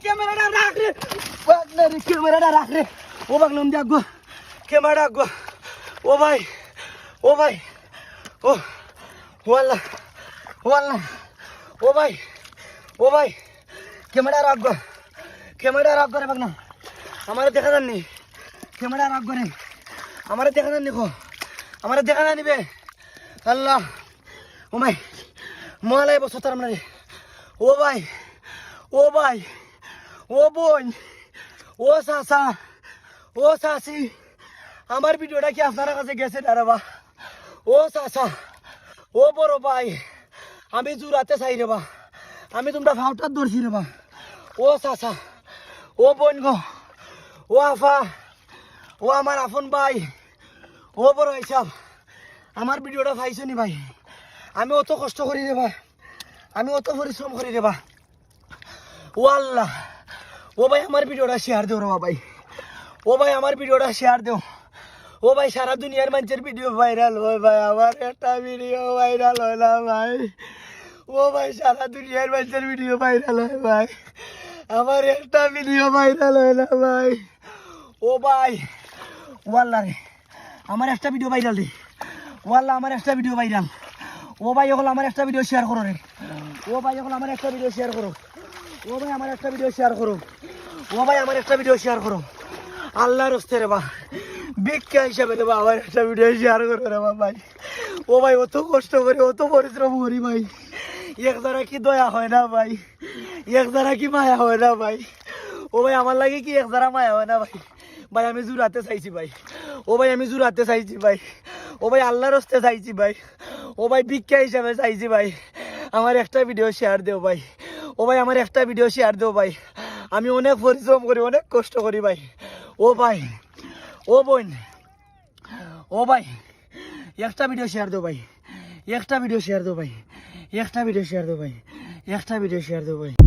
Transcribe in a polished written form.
ক্যামেরাটা রাখ রে বাগনা রে ক্যামেরাটা রাখ রে ও বাগনাম দেখ গো ক্যামেরা গো ও ভাই ও ভাই ও ওয়াল্লাহ ওয়াল্লাহ ও ভাই ক্যামেরা রাখ গো রে বাগনা আমারে দেখা যাননি ক্যামেরা রাখ গো রে আমারে দেখা যাননি গো আমারে দেখা না নিবে আল্লাহ ও ভাই মলাই বসো তার মানে ও ভাই ও বোন ও চাচা ও চাচি আমার ভিডিওটা কি আপনার কাছে গেছে না রে বা ও চাচা ও বড় ভাই আমি জুরাতে চাই রে বা আমি তোমরা ভাওটার ধরছি রে বা ও চাচা ও বোন গো ও আফা ও আমার আপন ভাই ও বড় হিসাব আমার ভিডিওটা পাইছো নি ভাই আমি অত কষ্ট করি রে ভাই আমি অত পরিশ্রম করি রে বা ও আল্লাহ ও ভাই আমার ভিডিওটা শেয়ার দেও রে ভাই ও ভাই আমার ভিডিওটা শেয়ার দেও ও ভাই সারা দুনিয়ার মানুষের ভিডিও ভাইরাল হয় ভাই আমার একটা ভিডিও ভাইরাল হয় না ভাই ও ভাই সারা দুনিয়ার মানুষের ভিডিও ভাইরাল হয় ভাই আমার একটা ভিডিও ভাইরাল হয় না ভাই ও ভাই ওয়াল্লাহ রে আমার একটা ভিডিও ভাইরাল রে ওয়াল্লাহ আমার একটা ভিডিও ভাইরাল ও ভাই ওগুলো আমার একটা ভিডিও শেয়ার করো রে ও ভাই ওগুলো আমার একটা ভিডিও শেয়ার করো ও ভাই আমার একটা ভিডিও শেয়ার করো ও ভাই আমার একটা ভিডিও শেয়ার করো আল্লাহর হস্তে রে বা ভিক্ষা হিসাবে রে বা আমার একটা ভিডিও শেয়ার করো রে বা ভাই ও ভাই অত কষ্ট করি অত পরিশ্রম করি ভাই এক দ্বারা কি দয়া হয় না ভাই এক দ্বারা কি মায়া হয় না ভাই ও ভাই আমার লাগে কি এক দ্বারা মায়া হয় না ভাই ভাই আমি জুরাতে চাইছি ভাই ও ভাই আমি জুরাতে চাইছি ভাই ও ভাই আল্লাহর হস্তে চাইছি ভাই ও ভাই ভিক্ষা হিসাবে চাইছি ভাই আমার একটা ভিডিও শেয়ার দেও ভাই ও ভাই আমার একটা ভিডিও শেয়ার দেও ভাই আমি অনেক পরিশ্রম করি অনেক কষ্ট করি ভাই ও ভাই ও বোন ও ভাই একটা ভিডিও শেয়ার দেও ভাই একটা ভিডিও শেয়ার দেও ভাই একটা ভিডিও শেয়ার দেও ভাই একটা ভিডিও শেয়ার দেও ভাই